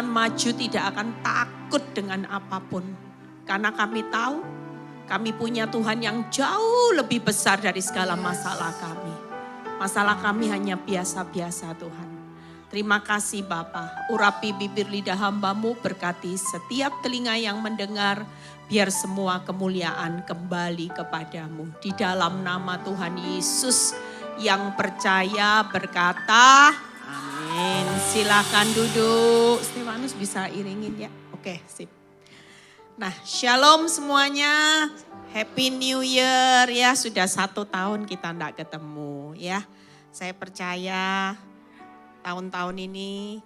jalan maju tidak akan takut dengan apapun. Karena kami tahu kami punya Tuhan yang jauh lebih besar dari segala masalah kami. Masalah kami hanya biasa-biasa Tuhan. Terima kasih Bapa, urapi bibir lidah hamba-Mu, berkati setiap telinga yang mendengar, biar semua kemuliaan kembali kepadamu. Di dalam nama Tuhan Yesus yang percaya berkata, amin. Silakan duduk. Stefanus bisa iringin ya? Oke, sip. Nah, shalom semuanya. Happy New Year ya. Sudah 1 tahun kita enggak ketemu ya. Saya percaya tahun-tahun ini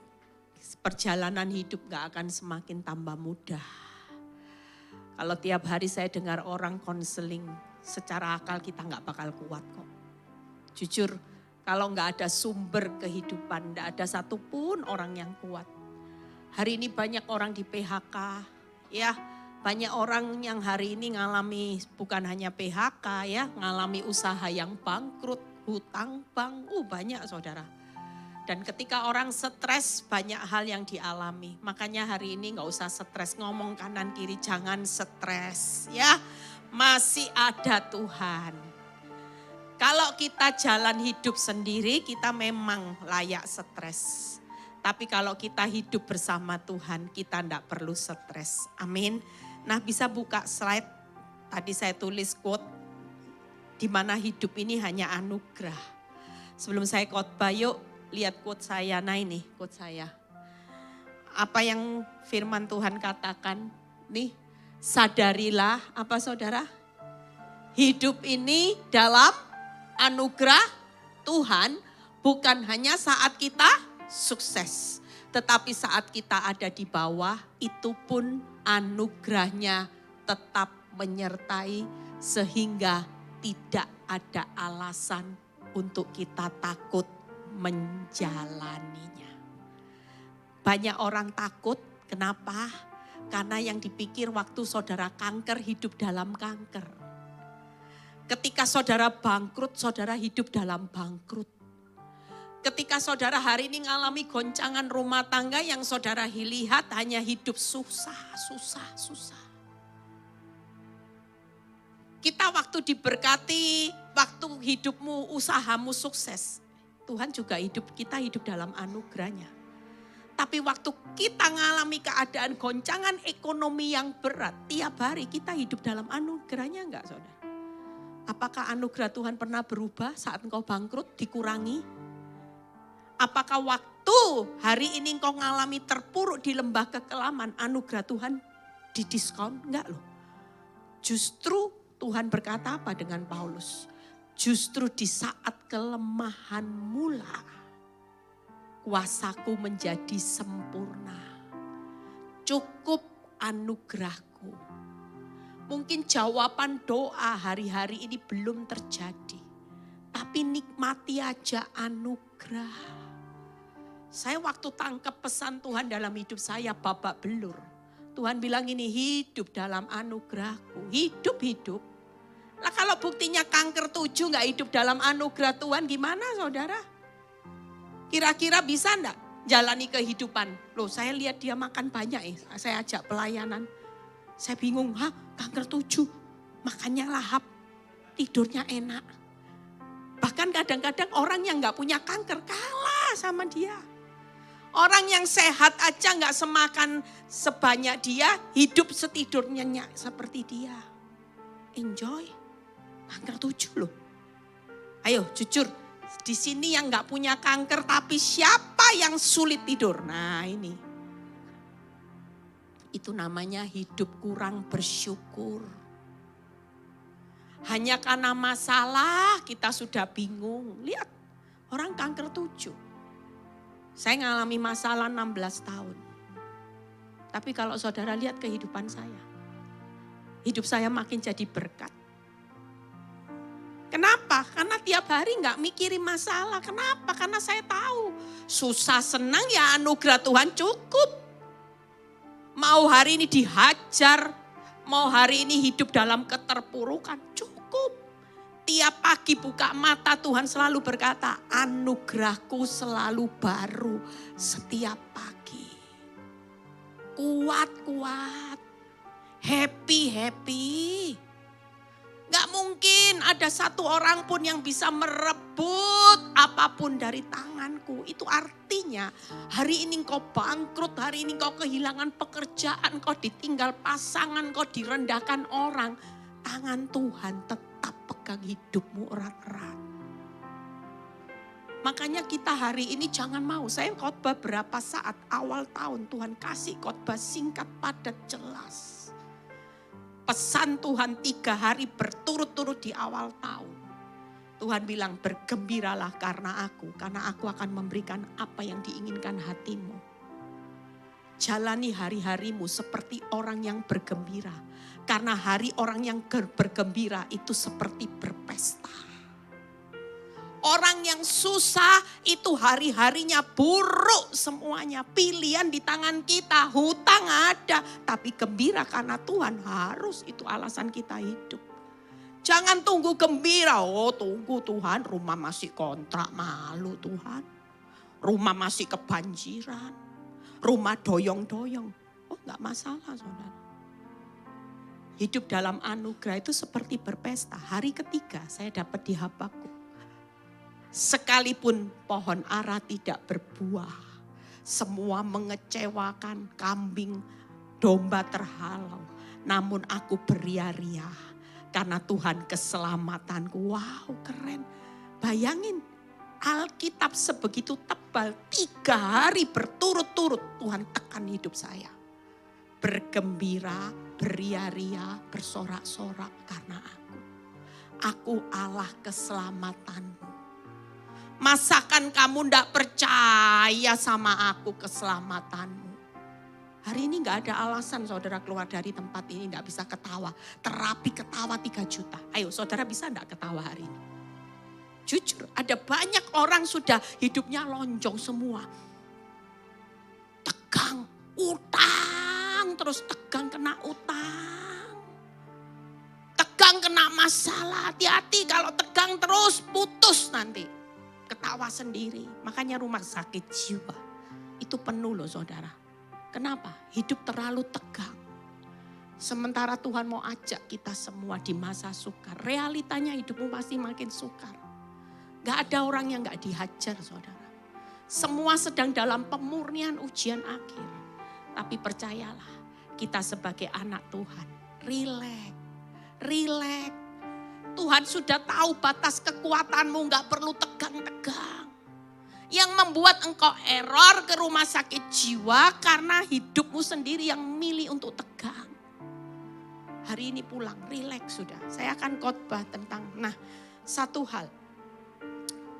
perjalanan hidup gak akan semakin tambah mudah. Kalau tiap hari saya dengar orang konseling, secara akal kita gak bakal kuat kok. Jujur, kalau gak ada sumber kehidupan, gak ada satupun orang yang kuat. Hari ini banyak orang di PHK, ya. Banyak orang yang hari ini ngalami bukan hanya PHK ya, ngalami usaha yang bangkrut, hutang bank, banyak saudara. Dan ketika orang stres banyak hal yang dialami. Makanya hari ini gak usah stres, ngomong kanan kiri jangan stres ya. Masih ada Tuhan. Kalau kita jalan hidup sendiri kita memang layak stres. Tapi kalau kita hidup bersama Tuhan kita tidak perlu stres. Amin. Nah bisa buka slide. Tadi saya tulis quote. Di mana hidup ini hanya anugerah. Sebelum saya khotbah yuk. Lihat quote saya, nah ini quote saya. Apa yang firman Tuhan katakan, nih sadarilah apa saudara? Hidup ini dalam anugerah Tuhan bukan hanya saat kita sukses. Tetapi saat kita ada di bawah itu pun anugerahnya tetap menyertai sehingga tidak ada alasan untuk kita takut menjalaninya. Banyak orang takut, kenapa? Karena yang dipikir waktu saudara kanker hidup dalam kanker. Ketika saudara bangkrut, saudara hidup dalam bangkrut. Ketika saudara hari ini ngalami goncangan rumah tangga yang saudara lihat hanya hidup susah. Kita waktu diberkati, waktu hidupmu, usahamu sukses. Tuhan juga kita hidup dalam anugerahnya. Tapi waktu kita ngalami keadaan goncangan ekonomi yang berat, tiap hari kita hidup dalam anugerahnya enggak saudara? Apakah anugerah Tuhan pernah berubah saat engkau bangkrut, dikurangi? Apakah waktu hari ini engkau ngalami terpuruk di lembah kekelaman, anugerah Tuhan didiskon? Enggak loh. Justru Tuhan berkata apa dengan Paulus? Justru di saat kelemahan mula, kuasaku menjadi sempurna. Cukup anugerahku. Mungkin jawaban doa hari-hari ini belum terjadi. Tapi nikmati aja anugerah. Saya waktu tangkap pesan Tuhan dalam hidup saya babak belur. Tuhan bilang ini hidup dalam anugerahku. Hidup. Nah kalau buktinya kanker 7 gak hidup dalam anugerah Tuhan gimana saudara? Kira-kira bisa enggak jalani kehidupan? Loh saya lihat dia makan banyak saya ajak pelayanan. Saya bingung, kanker 7 makannya lahap, tidurnya enak. Bahkan kadang-kadang orang yang gak punya kanker kalah sama dia. Orang yang sehat aja gak semakan sebanyak dia, hidup setidurnya seperti dia. Enjoy. Kanker 7 loh. Ayo jujur, di sini yang gak punya kanker tapi siapa yang sulit tidur? Nah ini. Itu namanya hidup kurang bersyukur. Hanya karena masalah kita sudah bingung. Lihat orang kanker 7. Saya ngalami masalah 16 tahun. Tapi kalau saudara lihat kehidupan saya. Hidup saya makin jadi berkat. Kenapa? Karena tiap hari gak mikirin masalah. Kenapa? Karena saya tahu susah senang ya anugerah Tuhan cukup. Mau hari ini dihajar, mau hari ini hidup dalam keterpurukan, cukup. Tiap pagi buka mata Tuhan selalu berkata, anugerahku selalu baru setiap pagi. kuat-kuat, happy. Gak mungkin ada satu orang pun yang bisa merebut apapun dari tanganku. Itu artinya hari ini kau bangkrut, hari ini kau kehilangan pekerjaan, kau ditinggal pasangan, kau direndahkan orang. Tangan Tuhan tetap pegang hidupmu erat-erat. Makanya kita hari ini jangan mau. Saya khotbah berapa saat awal tahun Tuhan kasih khotbah singkat padat jelas. Pesan Tuhan 3 hari berturut-turut di awal tahun. Tuhan bilang bergembiralah karena aku akan memberikan apa yang diinginkan hatimu. Jalani hari-harimu seperti orang yang bergembira. Karena hari orang yang bergembira itu seperti berpesta. Orang yang susah itu hari-harinya buruk semuanya. Pilihan di tangan kita, hutang ada. Tapi gembira karena Tuhan harus, itu alasan kita hidup. Jangan tunggu gembira, tunggu Tuhan rumah masih kontrak, malu Tuhan. Rumah masih kebanjiran, rumah doyong-doyong. Gak masalah saudara. Hidup dalam anugerah itu seperti berpesta. Hari ketiga saya dapat di Habakuk. Sekalipun pohon ara tidak berbuah, semua mengecewakan, kambing, domba terhalau. Namun aku beria-ria karena Tuhan keselamatanku. Wow, keren. Bayangin Alkitab sebegitu tebal, 3 hari berturut-turut Tuhan tekan hidup saya. Bergembira, beria-ria, bersorak-sorak karena aku Allah keselamatanmu. Masakan kamu ndak percaya sama aku keselamatanmu. Hari ini gak ada alasan saudara keluar dari tempat ini ndak bisa ketawa. Terapi ketawa 3 juta. Ayo saudara bisa ndak ketawa hari ini? Jujur ada banyak orang sudah hidupnya lonjong semua. Tegang, utang, terus tegang kena utang. Tegang kena masalah, hati-hati kalau tegang terus putus nanti. Ketawa sendiri, makanya rumah sakit jiwa itu penuh loh saudara. Kenapa? Hidup terlalu tegang. Sementara Tuhan mau ajak kita semua di masa sukar. Realitanya hidupmu pasti makin sukar. Gak ada orang yang gak dihajar saudara. Semua sedang dalam pemurnian ujian akhir. Tapi percayalah, kita sebagai anak Tuhan, rileks. Tuhan sudah tahu batas kekuatanmu, gak perlu tegang-tegang. Yang membuat engkau error ke rumah sakit jiwa karena hidupmu sendiri yang milih untuk tegang. Hari ini pulang, rileks sudah. Saya akan khotbah tentang, satu hal.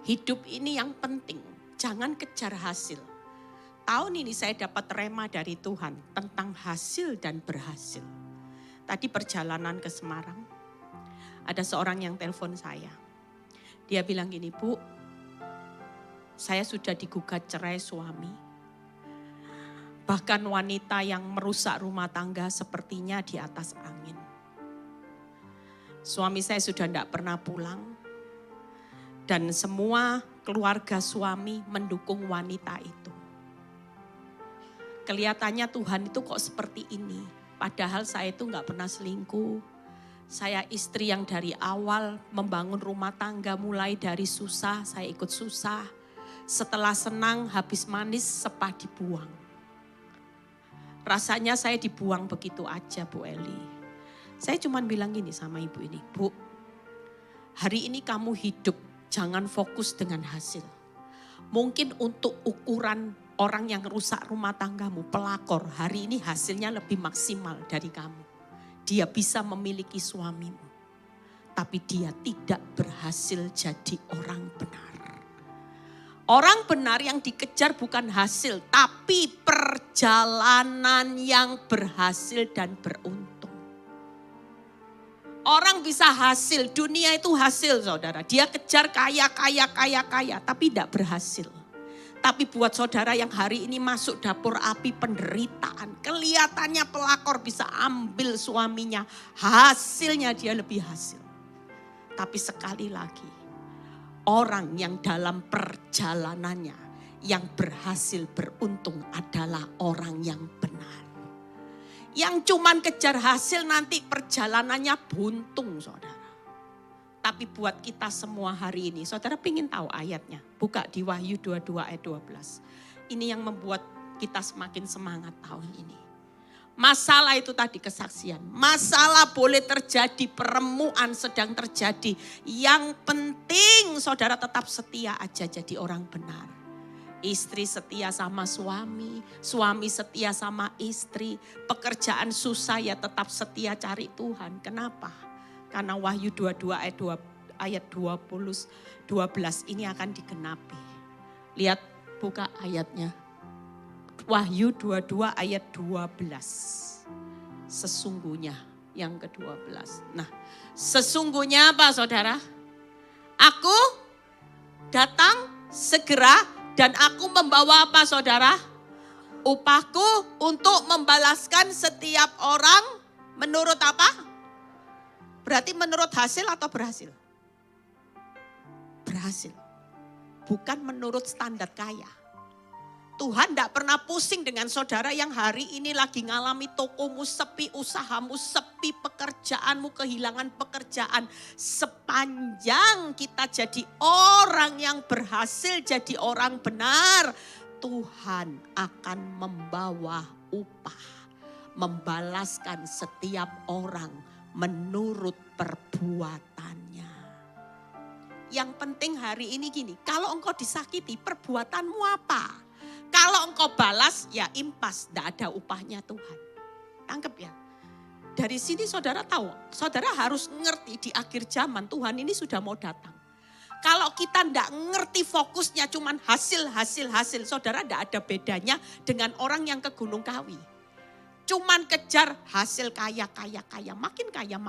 Hidup ini yang penting, jangan kejar hasil. Tahun ini saya dapat rema dari Tuhan tentang hasil dan berhasil. Tadi perjalanan ke Semarang. Ada seorang yang telepon saya. Dia bilang gini, Bu, saya sudah digugat cerai suami. Bahkan wanita yang merusak rumah tangga sepertinya di atas angin. Suami saya sudah tidak pernah pulang. Dan semua keluarga suami mendukung wanita itu. Kelihatannya Tuhan itu kok seperti ini. Padahal saya itu gak pernah selingkuh. Saya istri yang dari awal membangun rumah tangga mulai dari susah, saya ikut susah. Setelah senang, habis manis, sepah dibuang. Rasanya saya dibuang begitu aja Bu Eli. Saya cuma bilang gini sama ibu ini, Bu, hari ini kamu hidup, jangan fokus dengan hasil. Mungkin untuk ukuran orang yang rusak rumah tanggamu, pelakor, hari ini hasilnya lebih maksimal dari kamu. Dia bisa memiliki suamimu, tapi dia tidak berhasil jadi orang benar. Orang benar yang dikejar bukan hasil, tapi perjalanan yang berhasil dan beruntung. Orang bisa hasil, dunia itu hasil saudara. Dia kejar kaya, tapi tidak berhasil. Tapi buat saudara yang hari ini masuk dapur api penderitaan. Kelihatannya pelakor bisa ambil suaminya. Hasilnya dia lebih hasil. Tapi sekali lagi. Orang yang dalam perjalanannya yang berhasil beruntung adalah orang yang benar. Yang cuman kejar hasil nanti perjalanannya buntung saudara. Tapi buat kita semua hari ini, saudara pingin tahu ayatnya. Buka di Wahyu 22 ayat 12. Ini yang membuat kita semakin semangat tahun ini. Masalah itu tadi kesaksian. Masalah boleh terjadi, peremuan sedang terjadi. Yang penting saudara tetap setia aja jadi orang benar. Istri setia sama suami, suami setia sama istri. Pekerjaan susah ya tetap setia cari Tuhan. Kenapa? Karena Wahyu 22 ayat 12 ini akan digenapi. Lihat buka ayatnya. Wahyu 22 ayat 12. Sesungguhnya yang ke-12. Nah, sesungguhnya apa saudara? Aku datang segera dan aku membawa apa saudara? Upahku untuk membalaskan setiap orang menurut apa? Berarti menurut hasil atau berhasil? Berhasil. Bukan menurut standar kaya. Tuhan tidak pernah pusing dengan saudara yang hari ini lagi ngalami tokomu sepi, usahamu sepi, pekerjaanmu kehilangan pekerjaan. Sepanjang kita jadi orang yang berhasil, jadi orang benar, Tuhan akan membawa upah. Membalaskan setiap orang menurut perbuatannya. Yang penting hari ini gini, kalau engkau disakiti perbuatanmu apa? Kalau engkau balas, ya impas, tidak ada upahnya Tuhan. Tangkep ya. Dari sini saudara tahu, saudara harus ngerti di akhir zaman Tuhan ini sudah mau datang. Kalau kita tidak ngerti fokusnya cuman hasil, saudara tidak ada bedanya dengan orang yang ke Gunung Kawi. Cuman kejar hasil kaya, makin kaya.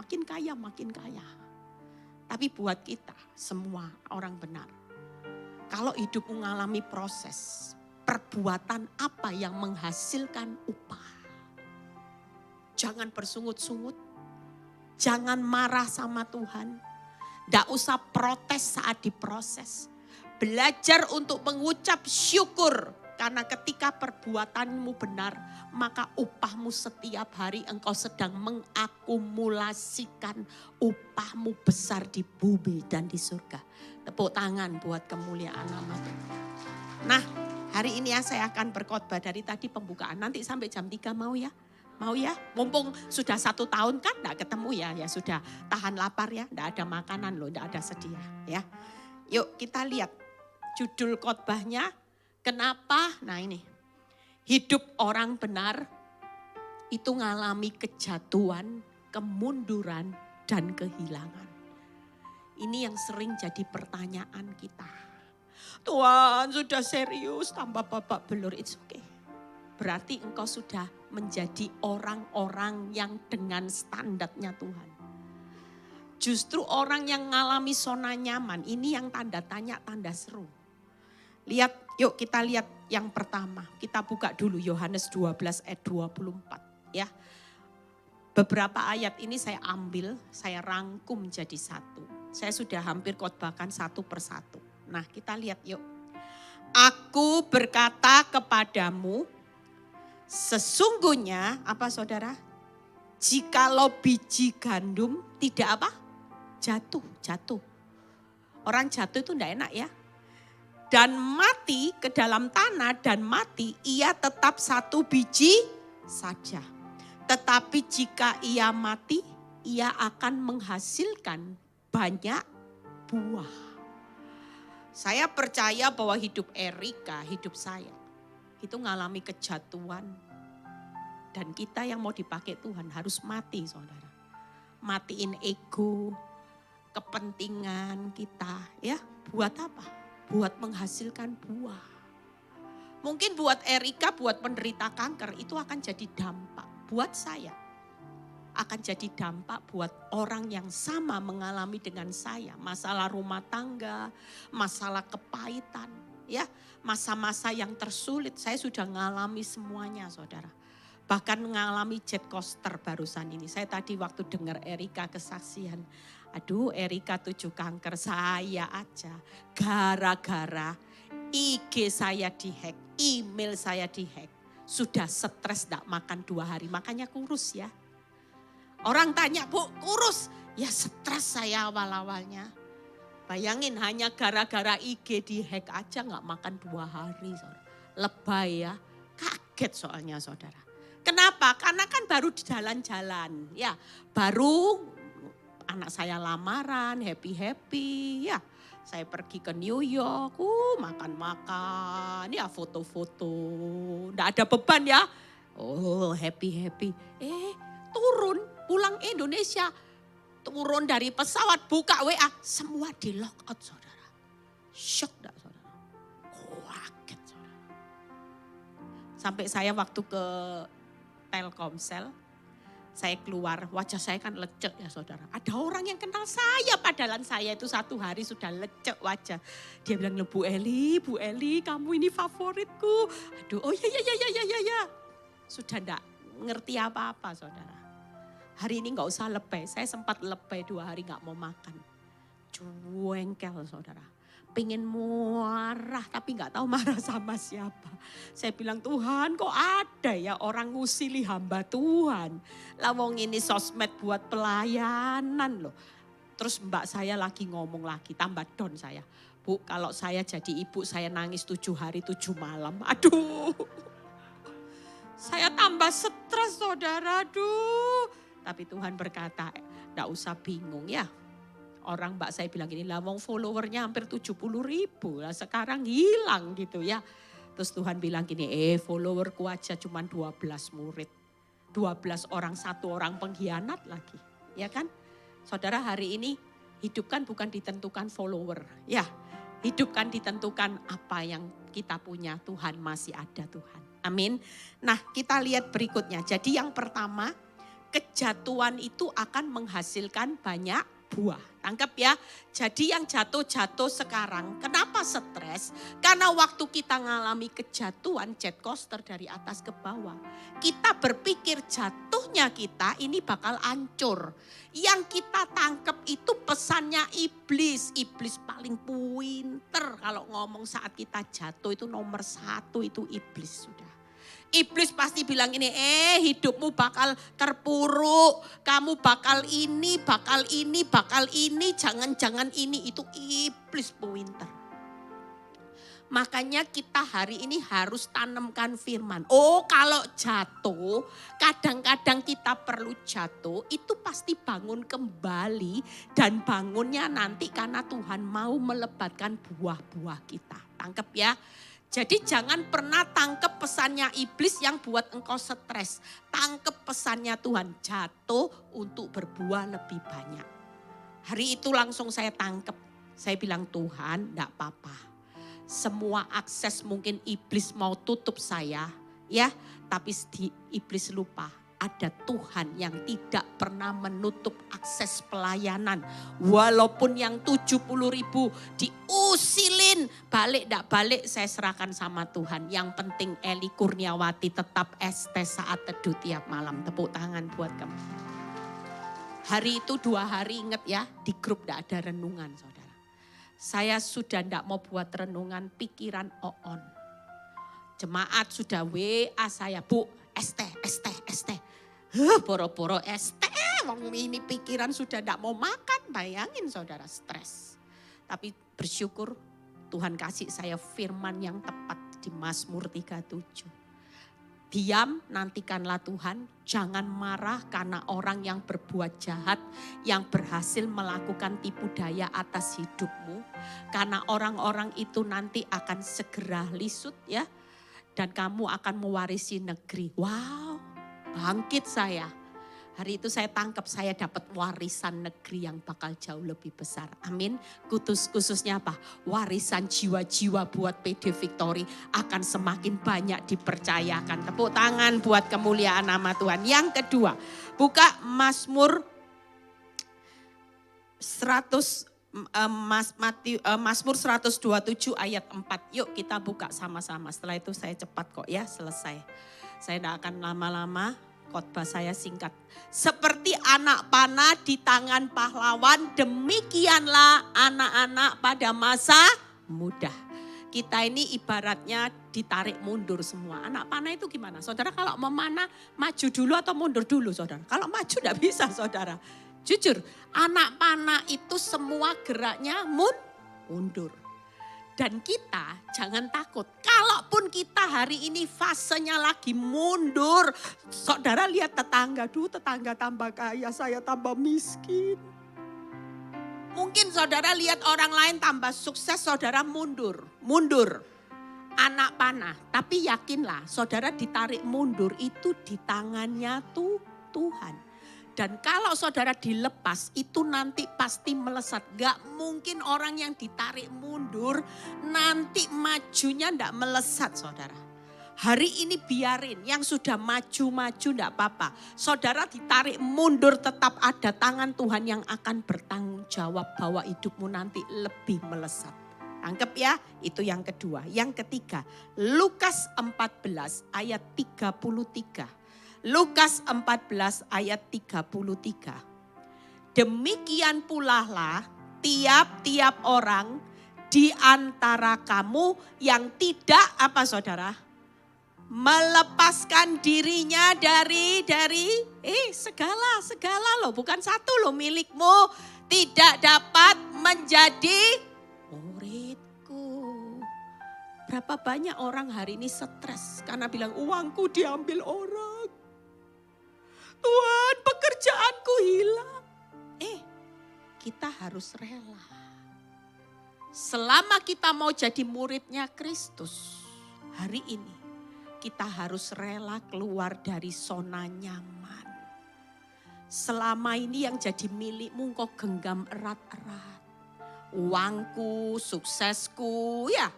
Tapi buat kita semua orang benar, kalau hidup mengalami proses, perbuatan apa yang menghasilkan upah. Jangan bersungut-sungut. Jangan marah sama Tuhan. Tidak usah protes saat diproses. Belajar untuk mengucap syukur. Karena ketika perbuatanmu benar, maka upahmu setiap hari engkau sedang mengakumulasikan upahmu besar di bumi dan di surga. Tepuk tangan buat kemuliaan nama Tuhan. Nah, hari ini ya saya akan berkhotbah dari tadi pembukaan. Nanti sampai jam 3 mau ya? Mau ya? Mumpung sudah 1 tahun kan enggak ketemu ya. Ya sudah tahan lapar ya. Enggak ada makanan loh, enggak ada sedia ya. Yuk kita lihat judul khotbahnya. Kenapa? Nah ini. Hidup orang benar itu ngalami kejatuhan, kemunduran dan kehilangan. Ini yang sering jadi pertanyaan kita. Tuhan sudah serius tambah babak belur, it's okay. Berarti engkau sudah menjadi orang-orang yang dengan standarnya Tuhan. Justru orang yang ngalami zona nyaman, ini yang tanda tanya, tanda seru. Lihat, yuk kita lihat yang pertama. Kita buka dulu Yohanes 12 ayat 24 ya. Beberapa ayat ini saya ambil, saya rangkum jadi satu. Saya sudah hampir khotbahkan satu persatu. Nah kita lihat yuk. Aku berkata kepadamu, sesungguhnya apa saudara? Jikalau biji gandum tidak apa? Jatuh. Orang jatuh itu enggak enak ya. Dan mati ke dalam tanah dan mati, ia tetap satu biji saja. Tetapi jika ia mati, ia akan menghasilkan banyak buah. Saya percaya bahwa hidup Erika, hidup saya, itu ngalami kejatuhan. Dan kita yang mau dipakai Tuhan harus mati saudara. Matiin ego, kepentingan kita ya. Buat apa? Buat menghasilkan buah. Mungkin buat Erika, buat penderita kanker itu akan jadi dampak. Buat saya akan jadi dampak buat orang yang sama mengalami dengan saya. Masalah rumah tangga, masalah kepahitan, ya, masa-masa yang tersulit. Saya sudah mengalami semuanya saudara. Bahkan mengalami jet coaster barusan ini. Saya tadi waktu dengar Erika kesaksian. Aduh Erika 7 kanker, saya aja gara-gara IG saya dihack, email saya dihack. sudah stres tidak makan 2 hari, makanya kurus ya. Orang tanya, Bu kurus? Ya stres saya awal-awalnya. Bayangin hanya gara-gara IG di-hack aja gak makan 2 hari. Saudara. Lebay ya, kaget soalnya saudara. Kenapa? Karena kan baru di jalan-jalan. Ya, baru anak saya lamaran, happy-happy ya. Saya pergi ke New York, makan-makan, ya foto-foto. Nggak ada beban ya. Oh happy-happy. Turun, pulang Indonesia. Turun dari pesawat, buka WA. Semua di lock out saudara. Shock enggak saudara? Kaget saudara. Sampai saya waktu ke Telkomsel. Saya keluar, wajah saya kan lecek ya saudara. Ada orang yang kenal saya, padahal saya itu 1 hari sudah lecek wajah. Dia bilang, Bu Eli, kamu ini favoritku. Aduh, oh ya. Sudah enggak ngerti apa-apa saudara. Hari ini enggak usah lebay, saya sempat lebay 2 hari enggak mau makan. Jengkel saudara. Pengen marah tapi enggak tahu marah sama siapa. Saya bilang Tuhan kok ada ya orang ngusili hamba Tuhan. Lawong ini sosmed buat pelayanan loh. Terus mbak saya lagi ngomong lagi tambah down saya. Bu kalau saya jadi ibu saya nangis 7 hari 7 malam. Aduh. Saya tambah stres saudara aduh. Tapi Tuhan berkata enggak usah bingung ya. Orang mbak saya bilang gini, lawong followernya hampir 70.000. Lah sekarang hilang gitu ya. Terus Tuhan bilang gini, followerku aja cuma 12 murid. 12 orang, 1 orang pengkhianat lagi. Ya kan? Saudara hari ini hidup kan bukan ditentukan follower. Ya, hidup kan ditentukan apa yang kita punya. Tuhan masih ada Tuhan. Amin. Nah kita lihat berikutnya. Jadi yang pertama, kejatuhan itu akan menghasilkan banyak buah. Tangkap ya. Jadi yang jatuh-jatuh sekarang. Kenapa stres? Karena waktu kita ngalami kejatuhan jet coaster dari atas ke bawah. Kita berpikir jatuhnya kita ini bakal hancur. Yang kita tangkap itu pesannya iblis. Iblis paling pinter kalau ngomong saat kita jatuh itu nomor 1 itu iblis sudah. Iblis pasti bilang ini, hidupmu bakal terpuruk, kamu bakal ini, jangan-jangan ini, itu iblis pinter. Makanya kita hari ini harus tanamkan firman. Oh kalau jatuh, kadang-kadang kita perlu jatuh, itu pasti bangun kembali dan bangunnya nanti karena Tuhan mau melebatkan buah-buah kita. Tangkap ya. Jadi jangan pernah tangkap pesannya iblis yang buat engkau stres. Tangkap pesannya Tuhan, jatuh untuk berbuah lebih banyak. Hari itu langsung saya tangkap. Saya bilang Tuhan enggak apa-apa. Semua akses mungkin iblis mau tutup saya. Ya, tapi iblis lupa. Ada Tuhan yang tidak pernah menutup akses pelayanan. Walaupun yang 70.000 diusilin. Balik enggak balik saya serahkan sama Tuhan. Yang penting Eli Kurniawati tetap ST saat teduh tiap malam. Tepuk tangan buat kamu. Hari itu 2 hari ingat ya. Di grup enggak ada renungan saudara. Saya sudah enggak mau buat renungan pikiran on. Jemaat sudah WA saya. Bu ST. Boro-boro ST, ini pikiran sudah tidak mau makan, bayangin saudara stres. Tapi bersyukur Tuhan kasih saya firman yang tepat di Mazmur 37. Diam, nantikanlah Tuhan, jangan marah karena orang yang berbuat jahat, yang berhasil melakukan tipu daya atas hidupmu. Karena orang-orang itu nanti akan segera lisut ya, dan kamu akan mewarisi negeri. Wow. Bangkit saya. Hari itu saya tangkap saya dapat warisan negeri yang bakal jauh lebih besar. Amin. Khususnya apa? Warisan jiwa-jiwa buat PD Victory akan semakin banyak dipercayakan. Tepuk tangan buat kemuliaan nama Tuhan. Yang kedua, buka Mazmur 127 ayat 4. Yuk kita buka sama-sama. Setelah itu saya cepat kok ya, selesai. Saya tidak akan lama-lama, khotbah saya singkat. Seperti anak panah di tangan pahlawan, demikianlah anak-anak pada masa muda. Kita ini ibaratnya ditarik mundur semua. Anak panah itu gimana? Saudara kalau memanah maju dulu atau mundur dulu saudara? Kalau maju tidak bisa saudara. Jujur, anak panah itu semua geraknya mundur. Dan kita jangan takut. Kalaupun kita hari ini fasenya lagi mundur. Saudara lihat tetangga, tetangga tambah kaya, saya tambah miskin. Mungkin saudara lihat orang lain tambah sukses, saudara mundur. Anak panah, tapi yakinlah saudara ditarik mundur itu di tangannya Tuhan. Dan kalau saudara dilepas itu nanti pasti melesat. Gak mungkin orang yang ditarik mundur nanti majunya gak melesat saudara. Hari ini biarin yang sudah maju-maju enggak apa-apa. Saudara ditarik mundur tetap ada tangan Tuhan yang akan bertanggung jawab bahwa hidupmu nanti lebih melesat. Tangkep ya, itu yang kedua. Yang ketiga, Lukas 14 ayat 33. Lukas 14 ayat 33. Demikian pula lah tiap-tiap orang di antara kamu yang tidak apa saudara? Melepaskan dirinya dari segala loh, bukan satu loh milikmu, tidak dapat menjadi muridku. Berapa banyak orang hari ini stres karena bilang uangku diambil orang. Tuhan, pekerjaanku hilang. Kita harus rela. Selama kita mau jadi muridnya Kristus, hari ini kita harus rela keluar dari zona nyaman. Selama ini yang jadi milikmu kok genggam erat-erat. Uangku, suksesku, ya.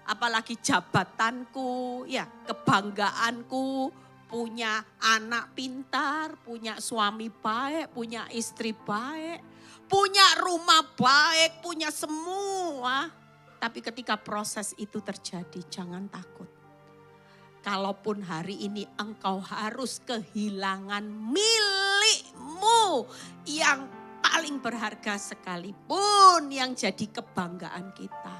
Apalagi jabatanku, ya. Kebanggaanku, punya anak pintar, punya suami baik, punya istri baik, punya rumah baik, punya semua. Tapi ketika proses itu terjadi, jangan takut. Kalaupun hari ini engkau harus kehilangan milikmu yang paling berharga sekalipun yang jadi kebanggaan kita.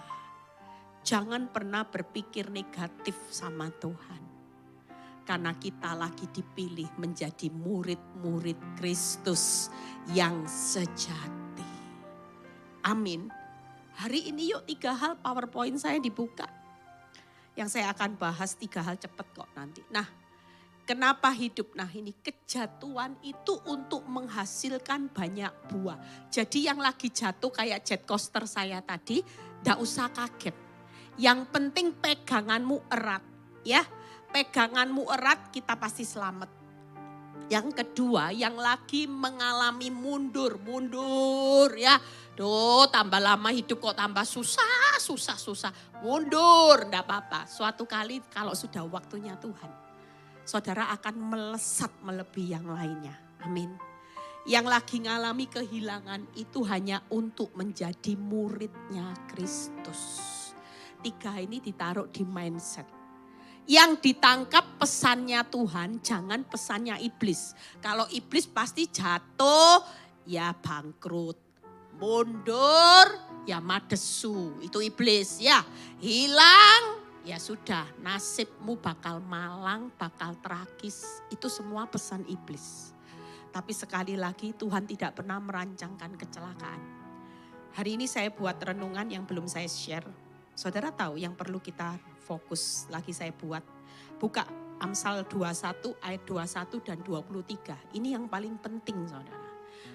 Jangan pernah berpikir negatif sama Tuhan. Karena kita lagi dipilih menjadi murid-murid Kristus yang sejati. Amin. Hari ini yuk 3 hal PowerPoint saya dibuka. Yang saya akan bahas 3 hal cepat kok nanti. Nah, kenapa hidup? Nah ini kejatuhan itu untuk menghasilkan banyak buah. Jadi yang lagi jatuh kayak jet coaster saya tadi, gak usah kaget. Yang penting peganganmu erat. Ya, peganganmu erat kita pasti selamat. Yang kedua, yang lagi mengalami mundur ya. Tambah lama hidup kok tambah susah. Mundur, enggak apa-apa. Suatu kali kalau sudah waktunya Tuhan, saudara akan melesat melebihi yang lainnya. Amin. Yang lagi ngalami kehilangan itu hanya untuk menjadi muridnya Kristus. 3 ini ditaruh di mindset. Yang ditangkap pesannya Tuhan, jangan pesannya iblis. Kalau iblis pasti jatuh, ya bangkrut. Mundur, ya madesu. Itu iblis ya. Hilang, ya sudah. Nasibmu bakal malang, bakal tragis. Itu semua pesan iblis. Tapi sekali lagi Tuhan tidak pernah merancangkan kecelakaan. Hari ini saya buat renungan yang belum saya share. Saudara tahu yang perlu kita fokus lagi saya buat. Buka Amsal 21 ayat 21 dan 23. Ini yang paling penting saudara.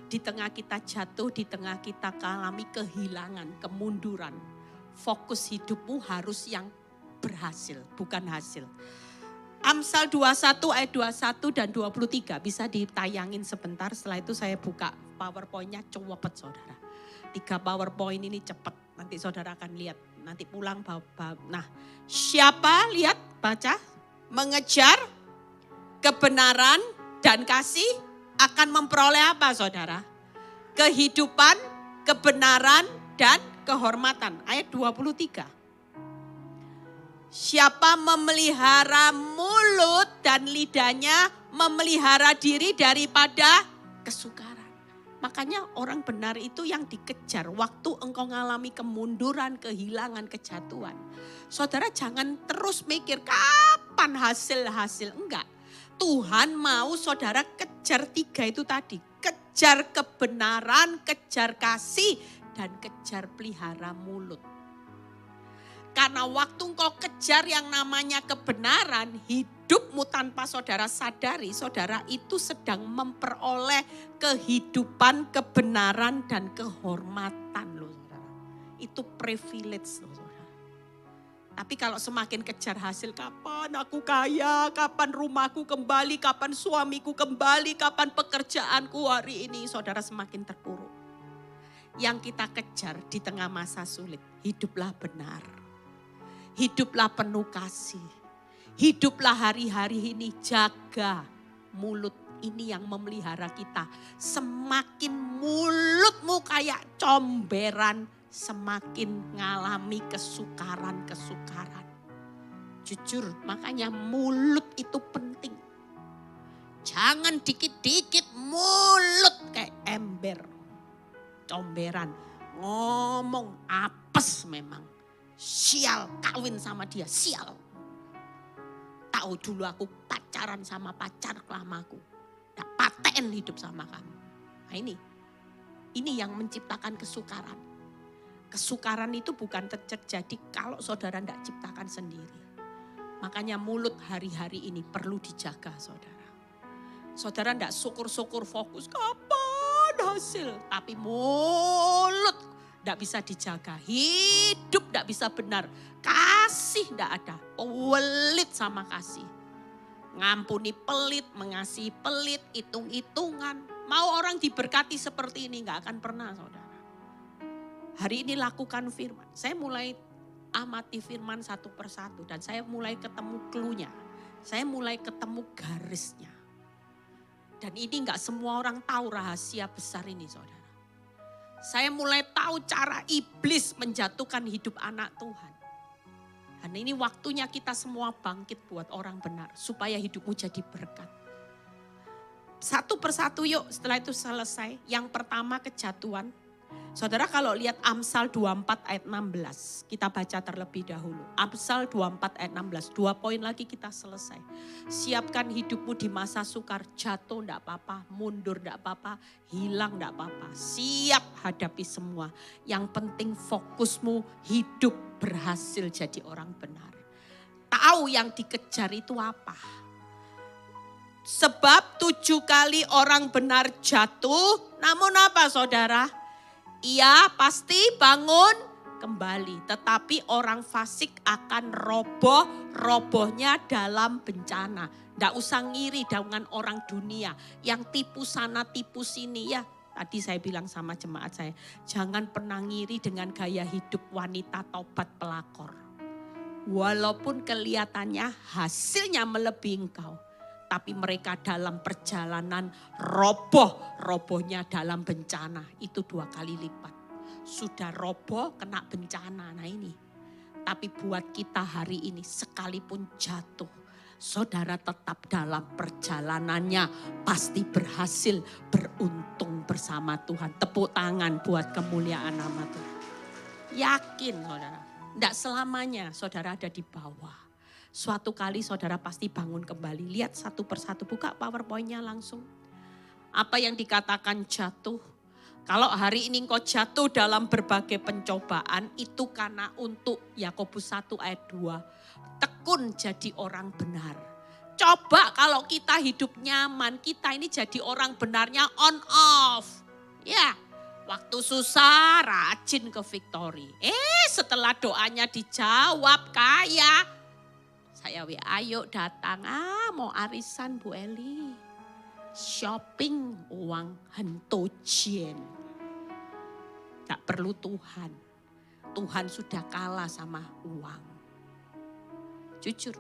Di tengah kita jatuh, di tengah kita mengalami kehilangan, kemunduran. Fokus hidupmu harus yang berhasil, bukan hasil. Amsal 21 ayat 21 dan 23 bisa ditayangin sebentar. Setelah itu saya buka PowerPoint-nya cepet saudara. 3 PowerPoint ini cepat. Nanti saudara akan lihat. Nanti pulang nah, siapa lihat baca mengejar kebenaran dan kasih akan memperoleh apa saudara? Kehidupan, kebenaran dan kehormatan. Ayat 23. Siapa memelihara mulut dan lidahnya memelihara diri daripada kesukaran. Makanya orang benar itu yang dikejar. Waktu engkau ngalami kemunduran, kehilangan, kejatuhan. Saudara jangan terus mikir kapan hasil-hasil. Enggak. Tuhan mau saudara kejar 3 itu tadi. Kejar kebenaran, kejar kasih, dan kejar pelihara mulut. Karena waktu engkau kejar yang namanya kebenaran, hidupmu tanpa saudara sadari, saudara itu sedang memperoleh kehidupan, kebenaran, dan kehormatan loh saudara. Itu privilege loh saudara. Tapi kalau semakin kejar hasil, kapan aku kaya, kapan rumahku kembali, kapan suamiku kembali, kapan pekerjaanku hari ini, saudara semakin terpuruk. Yang kita kejar di tengah masa sulit, hiduplah benar. Hiduplah penuh kasih. Hiduplah hari-hari ini, jaga mulut ini yang memelihara kita. Semakin mulutmu kayak comberan, semakin ngalami kesukaran-kesukaran. Jujur, makanya mulut itu penting. Jangan dikit-dikit mulut kayak ember. Comberan, ngomong apes memang. Sial, kawin sama dia, sial. Tahu dulu aku pacaran sama pacar lamaku. Nggak paten hidup sama kamu. Nah ini yang menciptakan kesukaran. Kesukaran itu bukan terjadi kalau saudara nggak ciptakan sendiri. Makanya mulut hari-hari ini perlu dijaga saudara. Saudara nggak syukur-syukur fokus kapan hasil. Tapi mulut tidak bisa dijaga, hidup tidak bisa benar, kasih tidak ada, pelit sama kasih. Ngampuni pelit, mengasihi pelit, hitung-hitungan. Mau orang diberkati seperti ini nggak akan pernah saudara. Hari ini lakukan firman, saya mulai amati firman satu persatu dan saya mulai ketemu clue-nya, saya mulai ketemu garisnya. Dan ini nggak semua orang tahu rahasia besar ini saudara. Saya mulai tahu cara iblis menjatuhkan hidup anak Tuhan. Dan ini waktunya kita semua bangkit buat orang benar. Supaya hidupmu jadi berkat. Satu persatu yuk setelah itu selesai. Yang pertama kejatuhan. Saudara kalau lihat Amsal 24 ayat 16. Kita baca terlebih dahulu. Amsal 24 ayat 16. 2 poin lagi kita selesai. Siapkan hidupmu di masa sukar. Jatuh enggak apa-apa. Mundur enggak apa-apa. Hilang enggak apa-apa. Siap hadapi semua. Yang penting fokusmu hidup berhasil jadi orang benar. Tahu yang dikejar itu apa. Sebab 7 kali orang benar jatuh. Namun apa saudara? Ia pasti bangun kembali. Tetapi orang fasik akan robohnya dalam bencana. Tidak usah ngiri dengan orang dunia. Yang tipu sana tipu sini ya. Tadi saya bilang sama jemaat saya. Jangan pernah ngiri dengan gaya hidup wanita tobat pelakor. Walaupun kelihatannya hasilnya melebihi engkau. Tapi mereka dalam perjalanan robohnya dalam bencana. Itu 2 kali lipat. Sudah roboh kena bencana. Nah ini. Tapi buat kita hari ini sekalipun jatuh. Saudara tetap dalam perjalanannya. Pasti berhasil beruntung bersama Tuhan. Tepuk tangan buat kemuliaan nama Tuhan. Yakin saudara. Tidak selamanya saudara ada di bawah. Suatu kali saudara pasti bangun kembali. Lihat satu persatu, buka PowerPoint-nya langsung. Apa yang dikatakan jatuh. Kalau hari ini engkau jatuh dalam berbagai pencobaan, itu karena untuk Yakobus 1 ayat 2. Tekun jadi orang benar. Coba kalau kita hidup nyaman, kita ini jadi orang benarnya on off. Ya, waktu susah rajin ke Victory. Setelah doanya dijawab kaya. Saya ayo datang, mau arisan Bu Eli. Shopping uang hentojen. Tak perlu Tuhan. Tuhan sudah kalah sama uang. Jujur,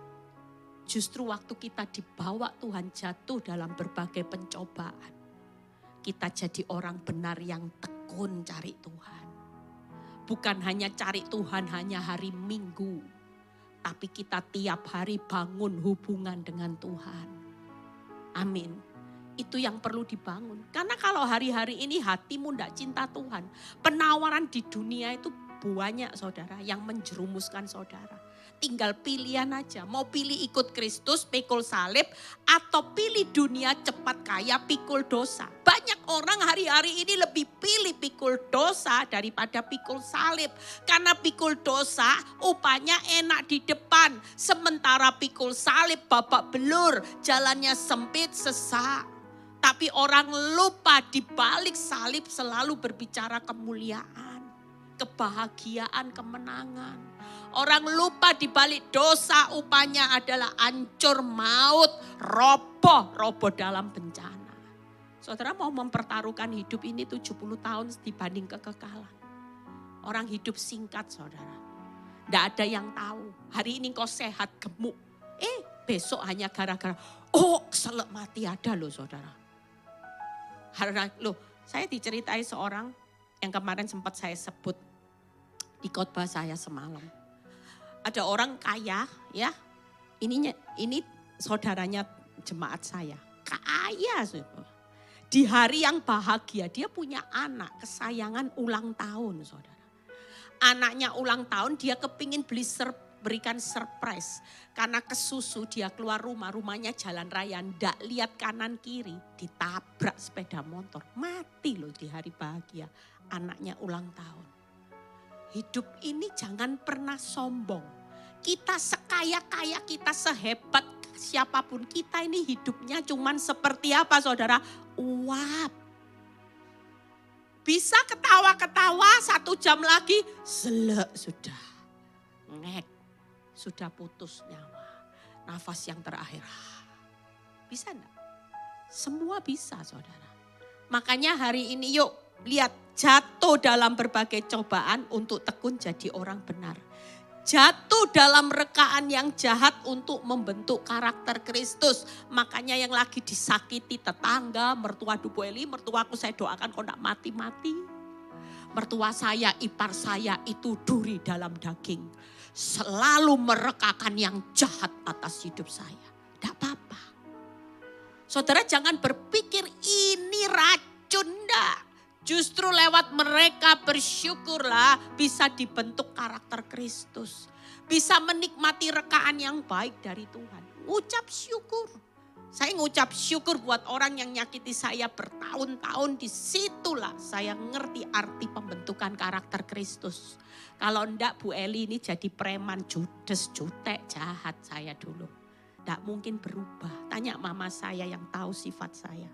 justru waktu kita dibawa Tuhan jatuh dalam berbagai pencobaan. Kita jadi orang benar yang tekun cari Tuhan. Bukan hanya cari Tuhan hanya hari Minggu. Tapi kita tiap hari bangun hubungan dengan Tuhan. Amin. Itu yang perlu dibangun. Karena kalau hari-hari ini hatimu tidak cinta Tuhan, penawaran di dunia itu banyak saudara yang menjerumuskan saudara. Tinggal pilihan aja, mau pilih ikut Kristus, pikul salib, atau pilih dunia cepat kaya, pikul dosa. Banyak orang hari-hari ini lebih pilih pikul dosa daripada pikul salib. Karena pikul dosa upahnya enak di depan, sementara pikul salib babak belur, jalannya sempit, sesak. Tapi orang lupa di balik salib selalu berbicara kemuliaan, kebahagiaan, kemenangan. Orang lupa di balik dosa upahnya adalah hancur maut, roboh dalam bencana. Saudara mau mempertaruhkan hidup ini 70 tahun dibanding kekekalan. Orang hidup singkat saudara. Tidak ada yang tahu. Hari ini kau sehat gemuk. Besok hanya gara-gara selek mati ada loh saudara. Saya diceritai seorang yang kemarin sempat saya sebut di khotbah saya semalam. Ada orang kaya ya, ini saudaranya jemaat saya, kaya. Di hari yang bahagia dia punya anak kesayangan ulang tahun saudara. Anaknya ulang tahun dia kepingin berikan surprise. Karena kesusu dia keluar rumahnya jalan raya, ndak lihat kanan kiri, ditabrak sepeda motor. Mati loh di hari bahagia, anaknya ulang tahun. Hidup ini jangan pernah sombong. Kita sekaya-kaya, kita sehebat siapapun, kita ini hidupnya cuman seperti apa saudara? Uap. Bisa ketawa-ketawa 1 jam lagi, selek sudah. Ngek, sudah putus nyawa. Nafas yang terakhir. Bisa enggak? Semua bisa saudara. Makanya hari ini yuk lihat, jatuh dalam berbagai cobaan untuk tekun jadi orang benar. Jatuh dalam rekaan yang jahat untuk membentuk karakter Kristus. Makanya yang lagi disakiti tetangga, mertua Bu Eli, mertuaku saya doakan kau tidak mati-mati. Mertua saya, ipar saya itu duri dalam daging. Selalu merekakan yang jahat atas hidup saya. Tidak apa-apa. Saudara jangan berpikir ini racun, enggak. Justru lewat mereka bersyukurlah bisa dibentuk karakter Kristus. Bisa menikmati rekaan yang baik dari Tuhan. Ngucap syukur. Saya ngucap syukur buat orang yang nyakiti saya bertahun-tahun. Disitulah saya ngerti arti pembentukan karakter Kristus. Kalau enggak Bu Eli ini jadi preman, judes, jutek, jahat saya dulu. Enggak mungkin berubah. Tanya mama saya yang tahu sifat saya.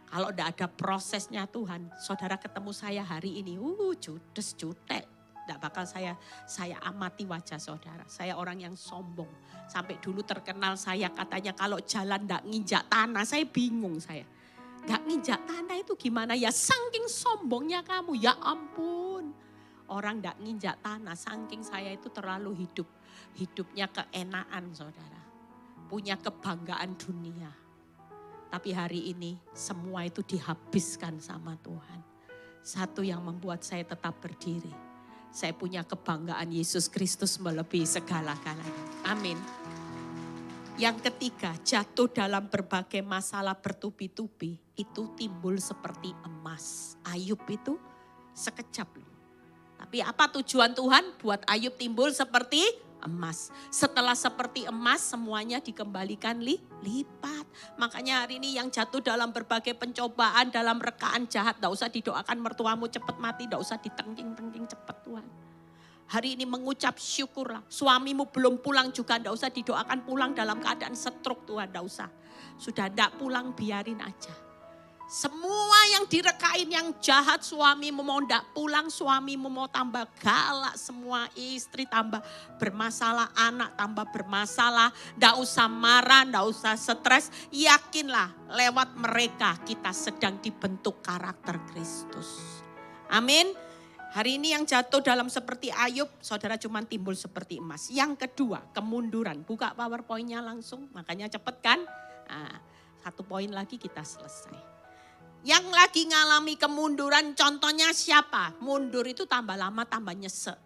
Kalau enggak ada prosesnya Tuhan, saudara ketemu saya hari ini, judes, jutek. Enggak bakal saya amati wajah saudara. Saya orang yang sombong. Sampai dulu terkenal saya katanya kalau jalan enggak nginjak tanah, saya bingung saya. Enggak nginjak tanah itu gimana ya? Saking sombongnya kamu, ya ampun. Orang enggak nginjak tanah, saking saya itu terlalu hidupnya keenaan saudara. Punya kebanggaan dunia. Tapi hari ini semua itu dihabiskan sama Tuhan. Satu yang membuat saya tetap berdiri. Saya punya kebanggaan Yesus Kristus melebihi segala-galanya. Amin. Yang ketiga, jatuh dalam berbagai masalah bertubi-tubi. Itu timbul seperti emas. Ayub itu sekejap loh. Tapi apa tujuan Tuhan? Buat Ayub timbul seperti emas. Setelah seperti emas semuanya dikembalikan lipat. Makanya hari ini yang jatuh dalam berbagai pencobaan, dalam rekaan jahat, tidak usah didoakan mertuamu cepat mati, tidak usah ditengking-tengking cepat Tuhan. Hari ini mengucap syukurlah. Suamimu belum pulang juga, tidak usah didoakan pulang dalam keadaan stroke Tuhan, tidak usah. Sudah tidak pulang biarin aja. Semua yang direkain yang jahat, suamimu mau ndak pulang, suamimu mau tambah galak, semua istri tambah bermasalah, anak tambah bermasalah, ndak usah marah, ndak usah stres, yakinlah lewat mereka kita sedang dibentuk karakter Kristus. Amin. Hari ini yang jatuh dalam seperti Ayub, saudara cuma timbul seperti emas. Yang kedua, kemunduran. Buka PowerPoint-nya langsung, makanya cepet kan. Nah, 1 poin lagi kita selesai. Yang lagi ngalami kemunduran contohnya siapa? Mundur itu tambah lama tambah nyesek.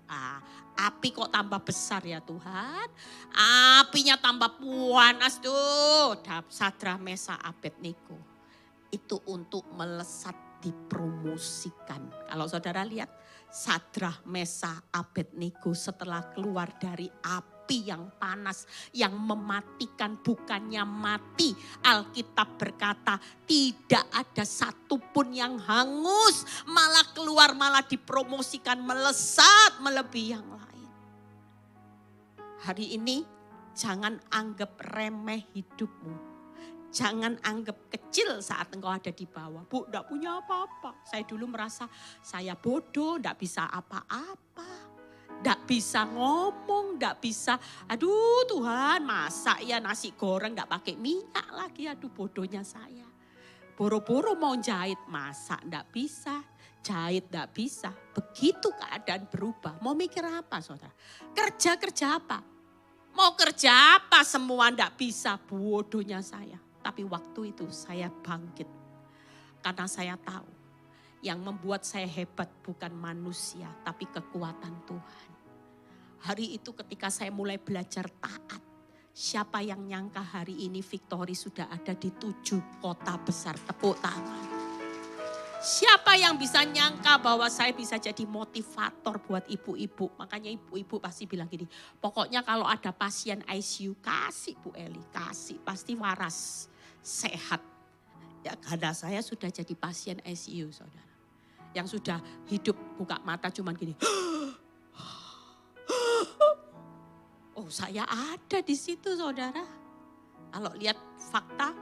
Api kok tambah besar ya Tuhan. Apinya tambah panas tuh. Sadrak Mesak Abednego. Itu untuk melesat dipromosikan. Kalau saudara lihat Sadrak Mesak Abednego setelah keluar dari api yang panas, yang mematikan bukannya mati. Alkitab berkata tidak ada satupun yang hangus. Malah keluar, malah dipromosikan melesat melebihi yang lain. Hari ini jangan anggap remeh hidupmu. Jangan anggap kecil saat engkau ada di bawah. Bu, enggak punya apa-apa. Saya dulu merasa saya bodoh, enggak bisa apa-apa. Enggak bisa ngomong, enggak bisa. Aduh Tuhan, masak ya nasi goreng enggak pakai minyak lagi. Aduh bodohnya saya. Boro-boro mau jahit, masak enggak bisa. Jahit enggak bisa. Begitu keadaan berubah. Mau mikir apa saudara? Kerja apa? Mau kerja apa semua enggak bisa. Bodohnya saya. Tapi waktu itu saya bangkit. Karena saya tahu yang membuat saya hebat bukan manusia tapi kekuatan Tuhan. Hari itu ketika saya mulai belajar taat. Siapa yang nyangka hari ini Victory sudah ada di 7 kota besar. Tepuk tangan. Siapa yang bisa nyangka bahwa saya bisa jadi motivator buat ibu-ibu. Makanya ibu-ibu pasti bilang gini. Pokoknya kalau ada pasien ICU kasih Bu Eli. Kasih pasti waras. Sehat. Ya karena saya sudah jadi pasien ICU saudara. Yang sudah hidup buka mata cuman gini. Oh saya ada di situ saudara. Kalau lihat fakta,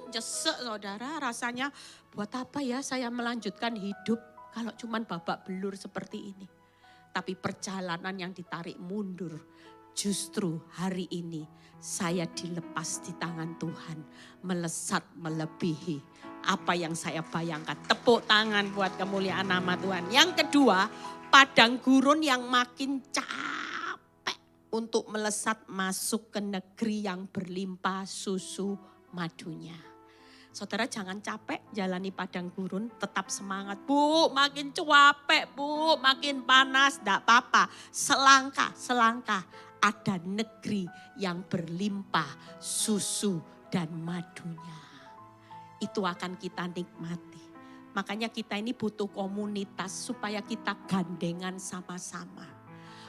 nyesek saudara, rasanya buat apa ya saya melanjutkan hidup kalau cuman babak belur seperti ini. Tapi perjalanan yang ditarik mundur, justru hari ini saya dilepas di tangan Tuhan, melesat melebihi apa yang saya bayangkan. Tepuk tangan buat kemuliaan nama Tuhan. Yang kedua, padang gurun yang makin untuk melesat masuk ke negeri yang berlimpah susu madunya. Saudara jangan capek jalani padang gurun, tetap semangat. Bu, makin capek bu, makin panas, enggak apa-apa. Selangkah ada negeri yang berlimpah susu dan madunya. Itu akan kita nikmati. Makanya kita ini butuh komunitas supaya kita gandengan sama-sama.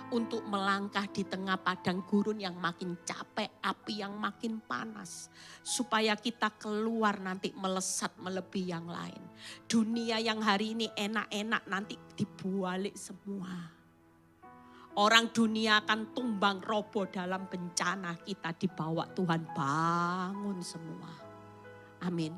Untuk melangkah di tengah padang gurun yang makin capek, api yang makin panas. Supaya kita keluar nanti melesat melebihi yang lain. Dunia yang hari ini enak-enak nanti dibalik semua. Orang dunia akan tumbang roboh dalam bencana, kita dibawa Tuhan bangun semua. Amin.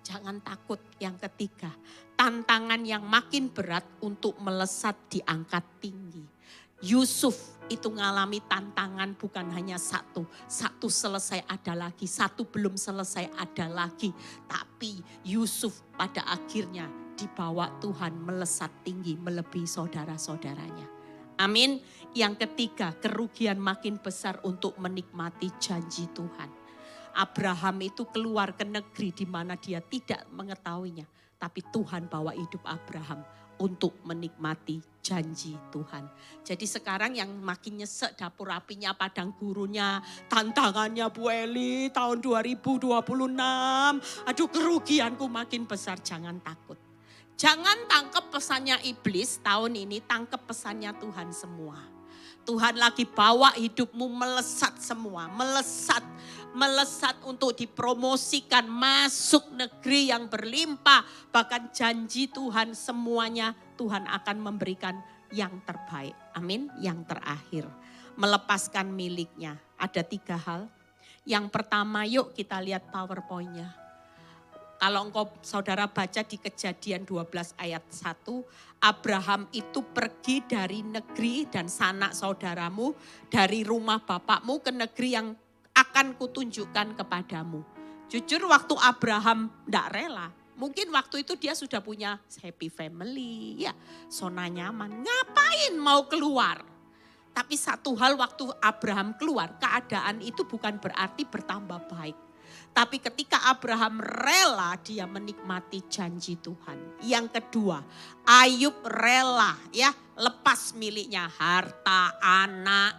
Jangan takut. Yang ketiga, tantangan yang makin berat untuk melesat diangkat tinggi. Yusuf itu ngalami tantangan bukan hanya satu. Satu selesai ada lagi, satu belum selesai ada lagi. Tapi Yusuf pada akhirnya dibawa Tuhan melesat tinggi melebihi saudara-saudaranya. Amin. Yang ketiga, kerugian makin besar untuk menikmati janji Tuhan. Abraham itu keluar ke negeri di mana dia tidak mengetahuinya. Tapi Tuhan bawa hidup Abraham untuk menikmati janji Tuhan. Jadi sekarang yang makin nyesek dapur apinya, padang gurunnya, tantangannya Bu Eli tahun 2026. Aduh kerugianku makin besar, jangan takut. Jangan tangkap pesannya iblis tahun ini, tangkap pesannya Tuhan semua. Tuhan lagi bawa hidupmu melesat semua, melesat untuk dipromosikan masuk negeri yang berlimpah. Bahkan janji Tuhan semuanya Tuhan akan memberikan yang terbaik. Amin. Yang terakhir, melepaskan miliknya. Ada 3 hal. Yang pertama, yuk kita lihat PowerPoint-nya. Kalau engkau saudara baca di Kejadian 12 ayat 1, Abraham itu pergi dari negeri dan sanak saudaramu, dari rumah bapakmu ke negeri yang akan kutunjukkan kepadamu. Jujur waktu Abraham tidak rela, mungkin waktu itu dia sudah punya happy family, ya zona nyaman. Ngapain mau keluar? Tapi satu hal waktu Abraham keluar, keadaan itu bukan berarti bertambah baik. Tapi ketika Abraham rela, dia menikmati janji Tuhan. Yang kedua, Ayub rela ya, lepas miliknya harta, anak,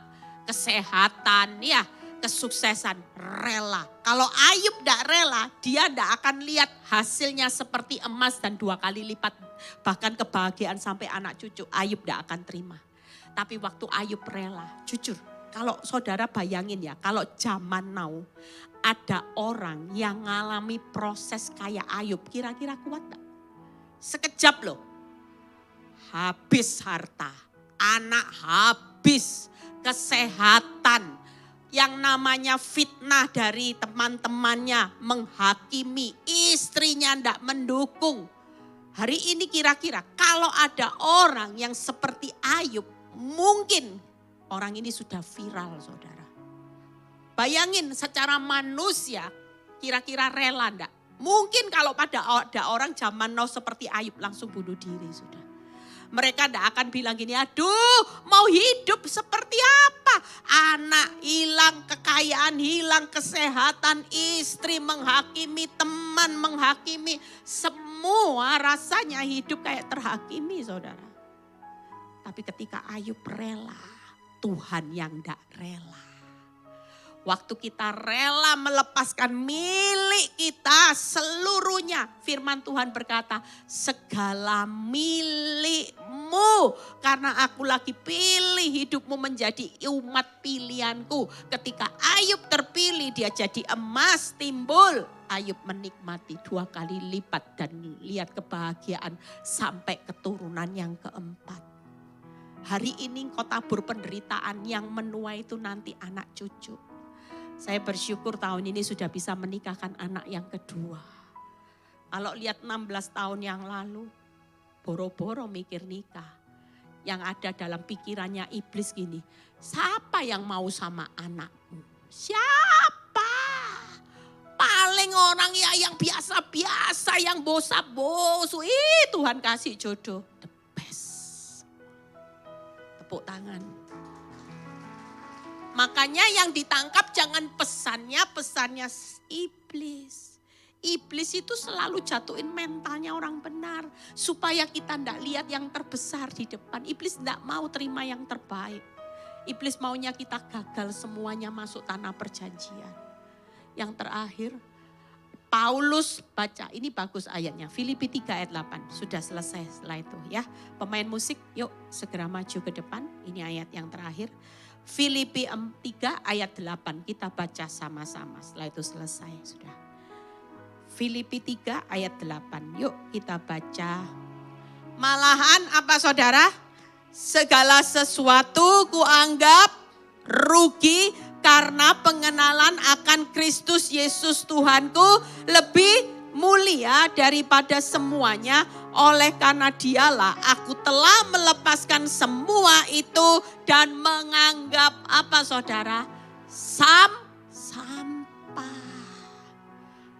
kesehatan ya, kesuksesan, rela. Kalau Ayub tidak rela, dia tidak akan lihat hasilnya seperti emas dan 2 kali lipat. Bahkan kebahagiaan sampai anak cucu, Ayub tidak akan terima. Tapi waktu Ayub rela, jujur, kalau saudara bayangin ya, kalau zaman now ada orang yang ngalami proses kayak Ayub, kira-kira kuat gak? Sekejap loh, habis harta, anak habis, kesehatan, yang namanya fitnah dari teman-temannya, menghakimi, istrinya ndak mendukung. Hari ini kira-kira kalau ada orang yang seperti Ayub, mungkin orang ini sudah viral saudara. Bayangin secara manusia kira-kira rela enggak? Mungkin kalau ada orang zaman now seperti Ayub langsung bunuh diri sudah. Mereka enggak akan bilang gini, aduh mau hidup seperti apa? Anak hilang, kekayaan hilang, kesehatan, istri menghakimi, teman menghakimi. Semua rasanya hidup kayak terhakimi saudara. Tapi ketika Ayub rela, Tuhan yang enggak rela. Waktu kita rela melepaskan milik kita seluruhnya. Firman Tuhan berkata, segala milikmu. Karena aku lagi pilih hidupmu menjadi umat pilihanku. Ketika Ayub terpilih, dia jadi emas timbul. Ayub menikmati 2 kali lipat dan lihat kebahagiaan sampai keturunan yang keempat. Hari ini engkau tabur penderitaan, yang menua itu nanti anak cucu. Saya bersyukur tahun ini sudah bisa menikahkan anak yang kedua. Kalau lihat 16 tahun yang lalu, boro-boro mikir nikah. Yang ada dalam pikirannya iblis gini, siapa yang mau sama anakmu? Siapa? Paling orang ya yang biasa-biasa, yang bosa-bosu. Tuhan kasih jodoh, the best. Tepuk tangan. Makanya yang ditangkap jangan pesannya iblis. Iblis itu selalu jatuhin mentalnya orang benar. Supaya kita tidak lihat yang terbesar di depan. Iblis tidak mau terima yang terbaik. Iblis maunya kita gagal semuanya masuk tanah perjanjian. Yang terakhir, Paulus baca, ini bagus ayatnya. Filipi 3 ayat 8, sudah selesai setelah itu ya. Pemain musik yuk segera maju ke depan, ini ayat yang terakhir. Filipi 3 ayat 8 kita baca sama-sama, setelah itu selesai sudah. Filipi 3 ayat 8, yuk kita baca. Malahan apa saudara? Segala sesuatu kuanggap rugi karena pengenalan akan Kristus Yesus Tuhanku lebih mulia daripada semuanya. Oleh karena dialah aku telah melepaskan semua itu dan menganggap apa saudara? Sampah.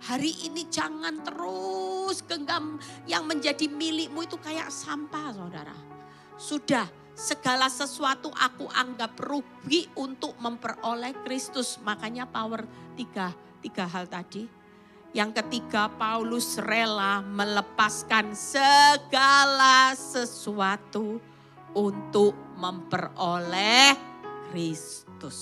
Hari ini jangan terus genggam yang menjadi milikmu itu kayak sampah saudara. Sudah segala sesuatu aku anggap rugi untuk memperoleh Kristus. Makanya power tiga hal tadi. Yang ketiga, Paulus rela melepaskan segala sesuatu untuk memperoleh Kristus.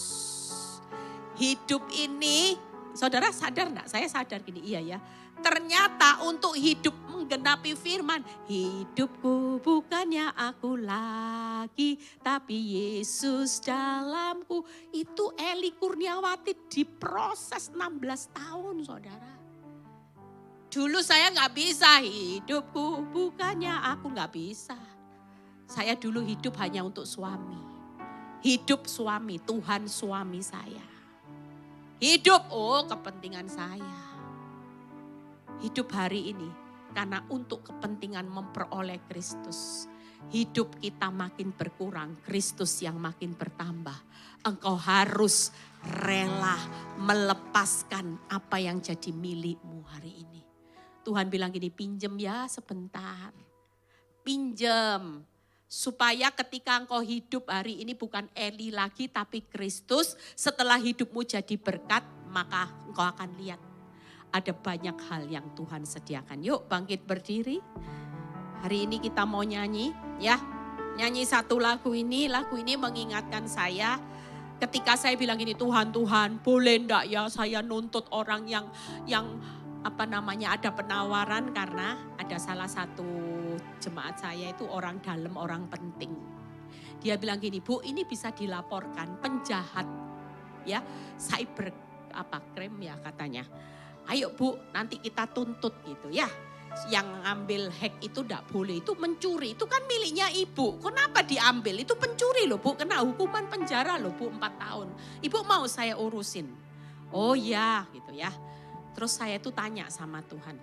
Hidup ini, saudara sadar enggak? Saya sadar gini, iya ya. Ternyata untuk hidup menggenapi firman, hidupku bukannya aku lagi, tapi Yesus dalamku. Itu Eli Kurniawati diproses 16 tahun saudara. Dulu saya gak bisa, hidupku bukannya aku gak bisa. Saya dulu hidup hanya untuk suami. Hidup suami, Tuhan suami saya. Hidup, kepentingan saya. Hidup hari ini karena untuk kepentingan memperoleh Kristus. Hidup kita makin berkurang, Kristus yang makin bertambah. Engkau harus rela melepaskan apa yang jadi milikmu hari ini. Tuhan bilang gini, pinjem ya sebentar. Pinjem. Supaya ketika engkau hidup hari ini bukan Eli lagi tapi Kristus. Setelah hidupmu jadi berkat maka engkau akan lihat. ada banyak hal yang Tuhan sediakan. Yuk bangkit berdiri. Hari ini kita mau nyanyi ya. Nyanyi satu lagu ini mengingatkan saya. Ketika saya bilang gini, Tuhan boleh enggak ya saya nuntut orang yang ada penawaran, karena ada salah satu jemaat saya itu orang dalam, orang penting. Dia bilang gini, Bu, ini bisa dilaporkan penjahat ya, cyber crime ya katanya. Ayo Bu, nanti kita tuntut gitu ya. Yang ngambil hack itu enggak boleh, itu mencuri, itu kan miliknya ibu. Kenapa diambil? Itu pencuri loh Bu, kena hukuman penjara loh Bu 4 tahun. Ibu mau saya urusin? Oh ya gitu ya. Terus saya tuh tanya sama Tuhan,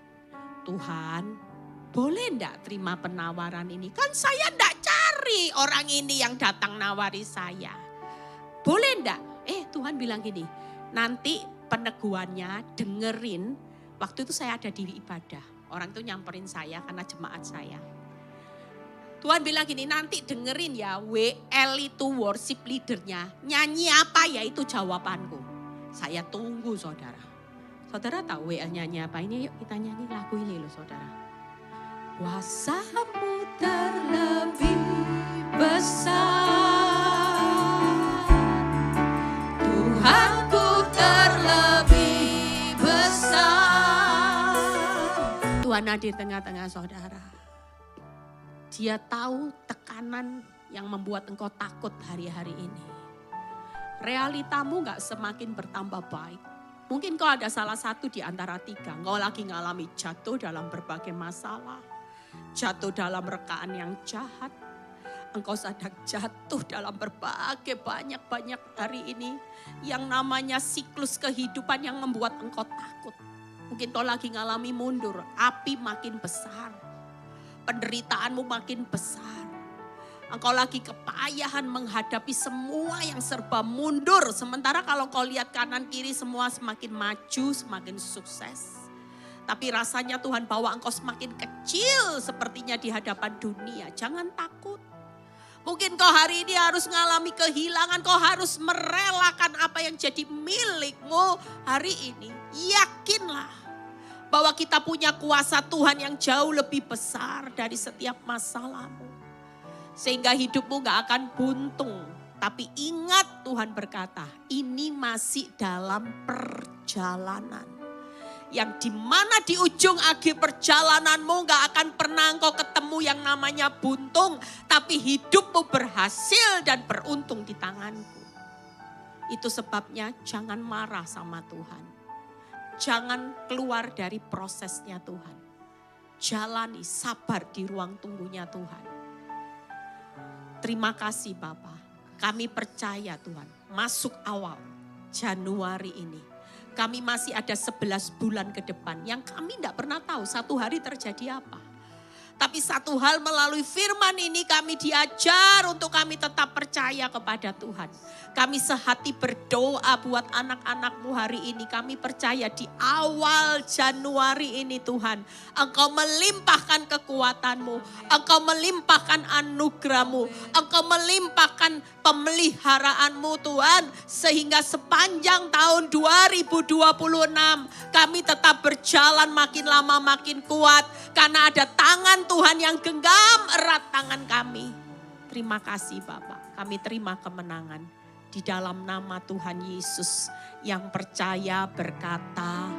Tuhan boleh enggak terima penawaran ini? Kan saya enggak cari orang ini yang datang nawari saya. Boleh enggak? Tuhan bilang gini, nanti peneguhannya dengerin. Waktu itu saya ada di ibadah. Orang itu nyamperin saya karena jemaat saya. Tuhan bilang gini, nanti dengerin ya, WL itu worship leadernya. Nyanyi apa ya itu jawabanku. Saya tunggu saudara. Saudara tahu WL nyanyi apa ini? Yuk kita nyanyi lagu ini loh saudara. Kuasa-Mu terlebih besar, Tuhanku terlebih besar. Tuhan ada di tengah-tengah saudara. Dia tahu tekanan yang membuat engkau takut hari-hari ini. Realitamu gak semakin bertambah baik. Mungkin kau ada salah satu di antara 3. Engkau lagi ngalami jatuh dalam berbagai masalah. Jatuh dalam rekaan yang jahat. Engkau sedang jatuh dalam berbagai banyak hari ini. Yang namanya siklus kehidupan yang membuat engkau takut. Mungkin kau lagi ngalami mundur, api makin besar. Penderitaanmu makin besar. Engkau lagi kepayahan menghadapi semua yang serba mundur. Sementara kalau kau lihat kanan kiri semua semakin maju, semakin sukses. Tapi rasanya Tuhan bawa engkau semakin kecil sepertinya di hadapan dunia. Jangan takut. Mungkin kau hari ini harus mengalami kehilangan. Kau harus merelakan apa yang jadi milikmu hari ini. Yakinlah bahwa kita punya kuasa Tuhan yang jauh lebih besar dari setiap masalahmu. Sehingga hidupmu gak akan buntung. Tapi ingat Tuhan berkata, ini masih dalam perjalanan. Yang dimana di ujung akhir perjalananmu gak akan pernah engkau ketemu yang namanya buntung. Tapi hidupmu berhasil dan beruntung di tanganku. Itu sebabnya jangan marah sama Tuhan. Jangan keluar dari prosesnya Tuhan. Jalani sabar di ruang tunggunya Tuhan. Terima kasih Bapa. Kami percaya Tuhan. Masuk awal Januari ini. Kami masih ada 11 bulan ke depan. Yang kami tidak pernah tahu satu hari terjadi apa. Tapi satu hal melalui firman ini kami diajar untuk kami tetap percaya kepada Tuhan. Kami sehati berdoa buat anak-anak-Mu hari ini. Kami percaya di awal Januari ini Tuhan. Engkau melimpahkan kekuatan-Mu. Engkau melimpahkan anugerah-Mu. Engkau melimpahkan pemeliharaan-Mu Tuhan. Sehingga sepanjang tahun 2026 kami tetap berjalan makin lama makin kuat. Karena ada tangan Tuhan yang genggam erat tangan kami. Terima kasih Bapak. Kami terima kemenangan. Di dalam nama Tuhan Yesus yang percaya berkata,